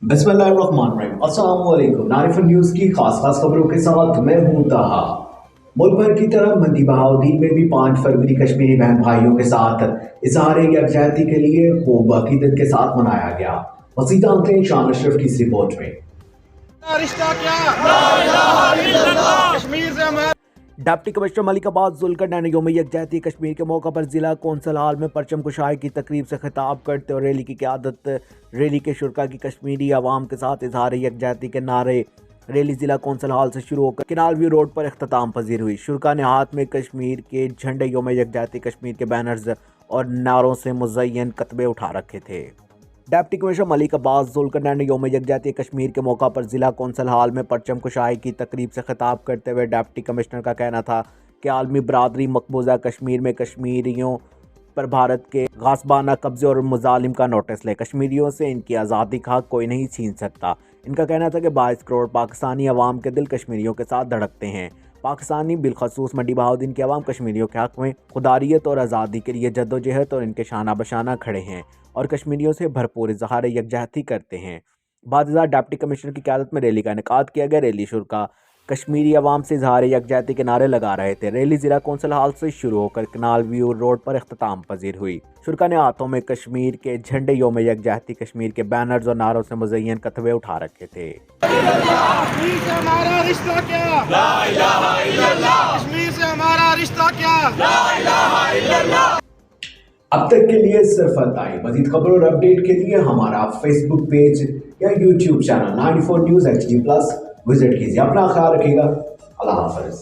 बिस्मिल्लाहिर्रहमानिर्रहीम। अस्सलाम वालेकुम। नारिफ न्यूज़ की खास खबरों के साथ मैं हूं ताहा। मुल्क भर की तरह मंदी बहाउद्दीन में भी 5 फरवरी कश्मीरी बहन भाइयों के साथ इजहार यकजहती के लिए खूब अकीदत के साथ मनाया गया। मज़ीद जानते हैं शान अशरफ की इस रिपोर्ट में। रिश्ता क्या ला इलाहा इल्लल्लाह कश्मीर से हमारा। डिप्टी कमिश्नर मलिक अब्बास जुल्कर ने यौम यकजहती कश्मीर के मौका पर जिला कौंसल हाल में परचम कुशाई की तकरीब से खिताब करते हुए रैली की क़यादत रैली के शुरा की कश्मीरी आवाम के साथ इजहार यकजहती के नारे रैली जिला कौंसल हाल से शुरू होकर किनाल व्यू रोड पर इख्तिताम पजीर हुई। शुरा ने हाथ में कश्मीर के झंडे यौम यकजहती कश्मीर के बैनर्स और नारों से मुज़य्यन कतबे उठा रखे थे। डिप्टी कमिश्नर मलिक अब्बास जुल्कर ने यौम यकजहती कश्मीर के मौका पर जिला कौंसल हाल में परचम कुशाई की तकरीब से खिताब करते हुए डिप्टी कमिश्नर का कहना था कि आलमी बरादरी मकबूजा कश्मीर में कश्मीरियों पर भारत के गासबाना कब्जे और मुजालिम का नोटिस ले। कश्मीरियों से इनकी आज़ादी का हक कोई नहीं छीन सकता। इनका कहना था कि 22 करोड़ पाकिस्तानी अवाम के दिल कश्मीरियों के साथ धड़कते हैं। पाकिस्तानी बिलखसूस मंडी बहाउद्दीन के अवाम कश्मीरियों के हक में खुदारियत और आज़ादी के लिए जद्दोजहद और इनके शाना बशाना खड़े हैं और कश्मीरियों से भरपूर इजहार यकजहती करते हैं। बाद डिप्टी कमिश्नर की क़यादत में रैली का इनेकाद किया गया। रैली शुरा कश्मीरी अवाम से इजहार यकजहती के नारे लगा रहे थे। रैली जिला कौंसल हाल से शुरू होकर कनाल व्यू रोड पर इख्तिताम पजीर हुई। शुरा ने हाथों में कश्मीर के झंडे यौम यकजहती कश्मीर के बैनर्स और नारों से मुज़य्यन कतबे उठा रखे थे। कश्मीर से हमारा रिश्ता क्या ला इलाहा इल्लल्लाह कश्मीर से हमारा रिश्ता क्या ला इलाहा इल्लल्लाह। अब तक के लिए सिर्फ इतना ही। मज़ीद खबरों और अपडेट के लिए हमारा फेसबुक पेज या YouTube channel 94 news HD+ visit कीजिए। अपना ख्याल रखिएगा। अल्लाह हाफ़िज़।